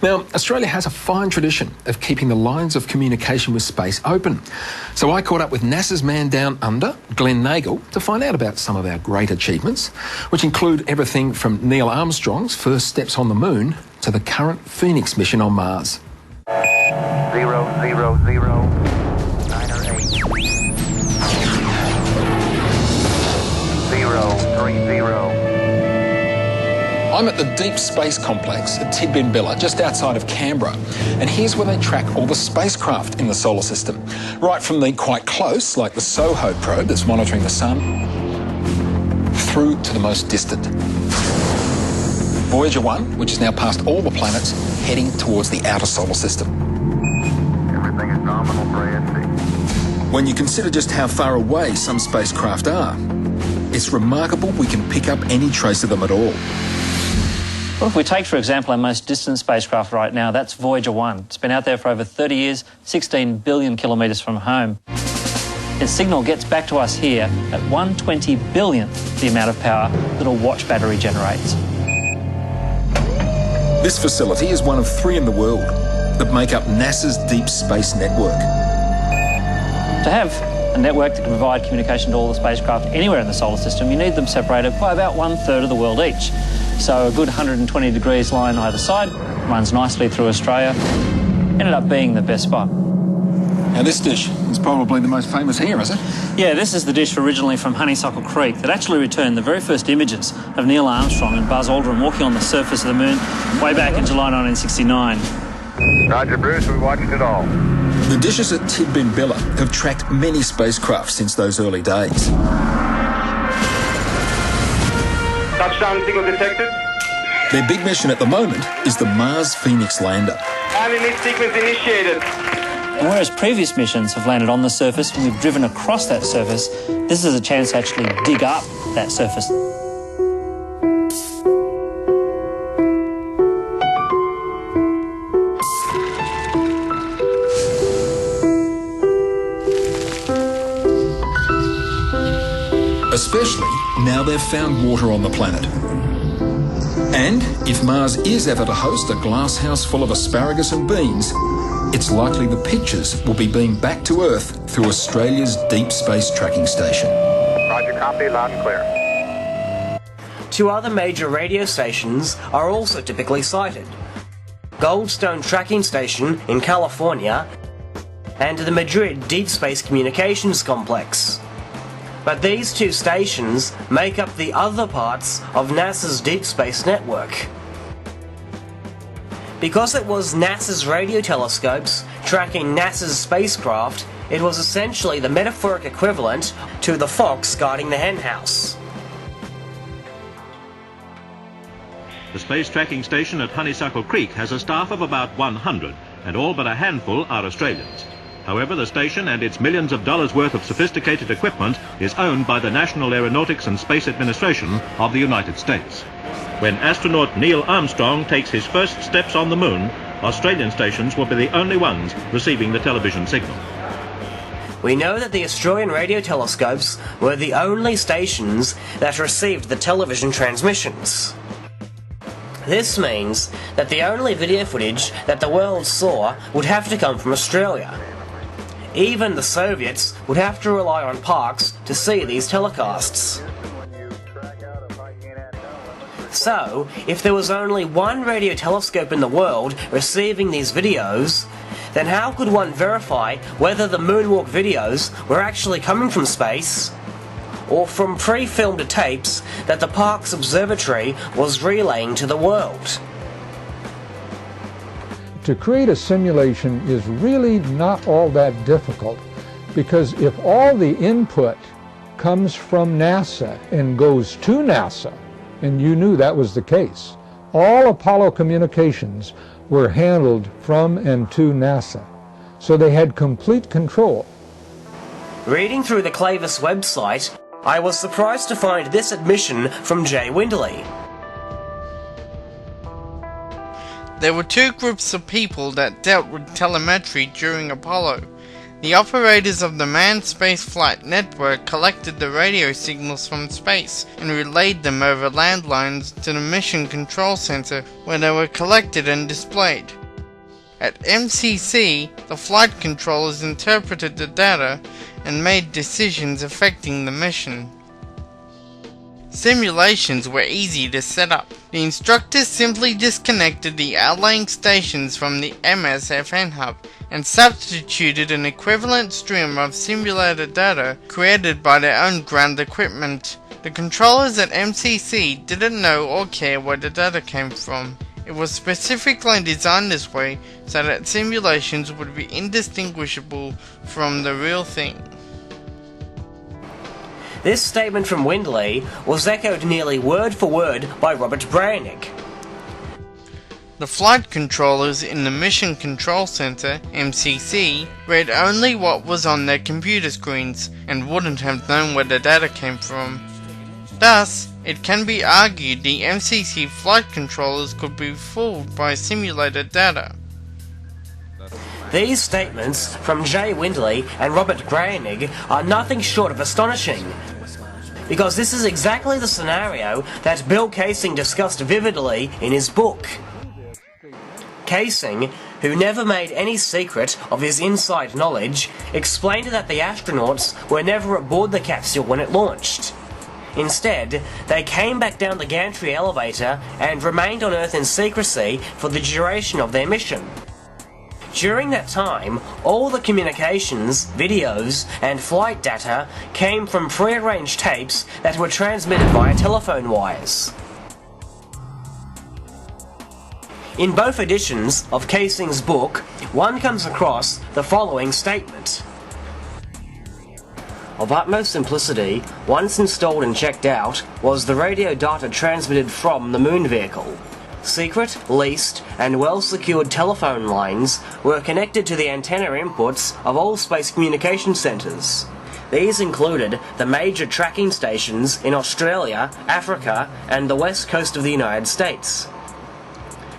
Now, Australia has a fine tradition of keeping the lines of communication with space open. So I caught up with NASA's man down under, Glenn Nagle, to find out about some of our great achievements, which include everything from Neil Armstrong's first steps on the moon to the current Phoenix mission on Mars. 000 9 or 8 030. I'm at the Deep Space Complex at Tidbinbilla, just outside of Canberra, and here's where they track all the spacecraft in the solar system, right from the quite close, like the SOHO probe that's monitoring the sun, through to the most distant. Voyager 1, which is now past all the planets, heading towards the outer solar system. Everything is nominal for ASC. When you consider just how far away some spacecraft are, it's remarkable we can pick up any trace of them at all. Well, if we take, for example, our most distant spacecraft right now, that's Voyager 1. It's been out there for over 30 years, 16 billion kilometres from home. Its signal gets back to us here at 1/20 billionth the amount of power that a watch battery generates. This facility is one of 3 in the world that make up NASA's Deep Space Network. To have a network that can provide communication to all the spacecraft anywhere in the solar system, you need them separated by about 1/3 of the world each. So a good 120 degrees line either side, runs nicely through Australia, ended up being the best spot. Now this dish is probably the most famous here, is it? Yeah, this is the dish originally from Honeysuckle Creek that actually returned the very first images of Neil Armstrong and Buzz Aldrin walking on the surface of the moon way back in July 1969. Roger, Bruce, we watched it all. The dishes at Tidbinbilla have tracked many spacecraft since those early days. Touchdown signal detected. Their big mission at the moment is the Mars Phoenix lander. Landing sequence initiated. And whereas previous missions have landed on the surface and we've driven across that surface, this is a chance to actually dig up that surface. Especially now they've found water on the planet. And if Mars is ever to host a glass house full of asparagus and beans, it's likely the pictures will be beamed back to Earth through Australia's Deep Space Tracking Station. Roger, copy, loud and clear. 2 other major radio stations are also typically sighted. Goldstone Tracking Station in California and the Madrid Deep Space Communications Complex. But these 2 stations make up the other parts of NASA's Deep Space Network. Because it was NASA's radio telescopes tracking NASA's spacecraft, it was essentially the metaphoric equivalent to the fox guarding the henhouse. The Space Tracking Station at Honeysuckle Creek has a staff of about 100, and all but a handful are Australians. However, the station and its millions of dollars worth of sophisticated equipment is owned by the National Aeronautics and Space Administration of the United States. When astronaut Neil Armstrong takes his first steps on the moon, Australian stations will be the only ones receiving the television signal. We know that the Australian radio telescopes were the only stations that received the television transmissions. This means that the only video footage that the world saw would have to come from Australia. Even the Soviets would have to rely on parks to see these telecasts. So, if there was only one radio telescope in the world receiving these videos, then how could one verify whether the moonwalk videos were actually coming from space, or from pre-filmed tapes that the park's observatory was relaying to the world? To create a simulation is really not all that difficult, because if all the input comes from NASA and goes to NASA, and you knew that was the case, all Apollo communications were handled from and to NASA, so they had complete control. Reading through the Clavis website, I was surprised to find this admission from Jay Windley. There were 2 groups of people that dealt with telemetry during Apollo. The operators of the manned spaceflight network collected the radio signals from space and relayed them over landlines to the Mission Control Center, where they were collected and displayed. At MCC, the flight controllers interpreted the data and made decisions affecting the mission. Simulations were easy to set up. The instructors simply disconnected the outlying stations from the MSFN hub and substituted an equivalent stream of simulated data created by their own ground equipment. The controllers at MCC didn't know or care where the data came from. It was specifically designed this way so that simulations would be indistinguishable from the real thing. This statement from Windley was echoed nearly word for word by Robert Brannick. The flight controllers in the Mission Control Center, MCC, read only what was on their computer screens and wouldn't have known where the data came from. Thus, it can be argued the MCC flight controllers could be fooled by simulated data. These statements from Jay Windley and Robert Brannick are nothing short of astonishing, because this is exactly the scenario that Bill Kaysing discussed vividly in his book. Kaysing, who never made any secret of his inside knowledge, explained that the astronauts were never aboard the capsule when it launched. Instead, they came back down the gantry elevator and remained on Earth in secrecy for the duration of their mission. During that time, all the communications, videos, and flight data came from prearranged tapes that were transmitted via telephone wires. In both editions of Kaysing's book, one comes across the following statement. Of utmost simplicity, once installed and checked out, was the radio data transmitted from the moon vehicle. Secret, leased, and well-secured telephone lines were connected to the antenna inputs of all space communication centres. These included the major tracking stations in Australia, Africa, and the west coast of the United States.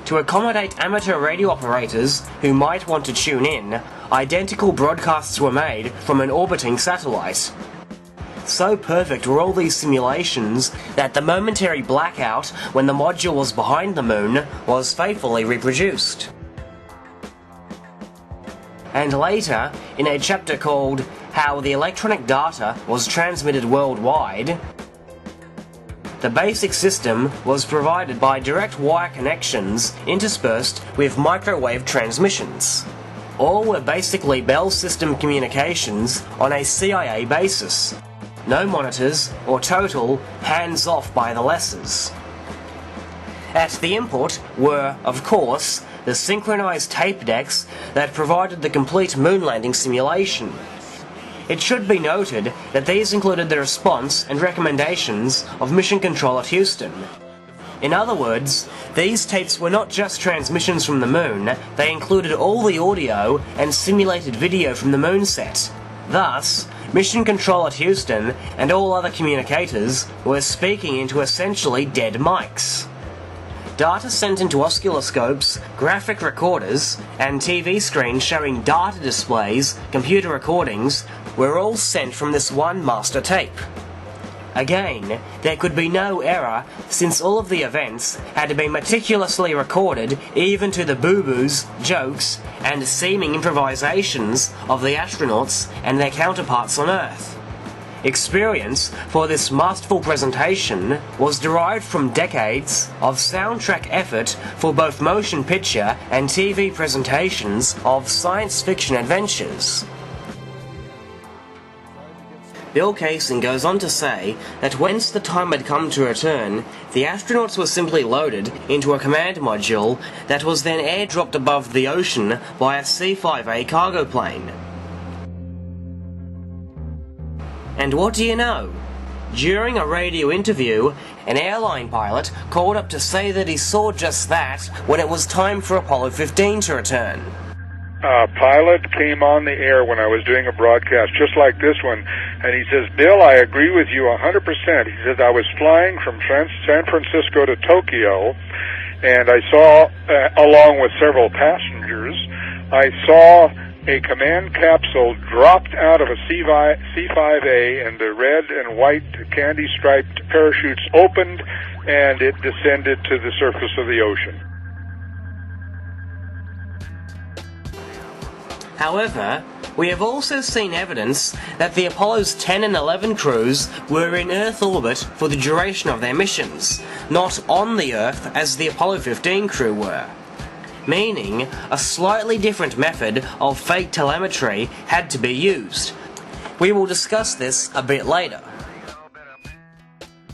To accommodate amateur radio operators who might want to tune in, identical broadcasts were made from an orbiting satellite. So perfect were all these simulations that the momentary blackout when the module was behind the moon was faithfully reproduced. And later, in a chapter called How the Electronic Data Was Transmitted Worldwide, the basic system was provided by direct wire connections interspersed with microwave transmissions. All were basically Bell system communications on a CIA basis. No monitors, or total hands-off by the lessers. At the input were, of course, the synchronized tape decks that provided the complete moon landing simulation. It should be noted that these included the response and recommendations of Mission Control at Houston. In other words, these tapes were not just transmissions from the moon, they included all the audio and simulated video from the moon set. Thus, Mission Control at Houston and all other communicators were speaking into essentially dead mics. Data sent into oscilloscopes, graphic recorders, and TV screens showing data displays, computer recordings, were all sent from this one master tape. Again, there could be no error since all of the events had been meticulously recorded even to the boo-boos, jokes, and seeming improvisations of the astronauts and their counterparts on Earth. Experience for this masterful presentation was derived from decades of soundtrack effort for both motion picture and TV presentations of science fiction adventures. Bill Kaysing goes on to say that once the time had come to return, the astronauts were simply loaded into a command module that was then airdropped above the ocean by a C-5A cargo plane. And what do you know? During a radio interview, an airline pilot called up to say that he saw just that when it was time for Apollo 15 to return. A pilot came on the air when I was doing a broadcast just like this one, and he says, Bill, I agree with you 100%. He says, I was flying from San Francisco to Tokyo, and I saw, along with several passengers, I saw a command capsule dropped out of a C-5A, and the red and white candy-striped parachutes opened, and it descended to the surface of the ocean. However, we have also seen evidence that the Apollo's 10 and 11 crews were in Earth orbit for the duration of their missions, not on the Earth as the Apollo 15 crew were. Meaning, a slightly different method of fake telemetry had to be used. We will discuss this a bit later.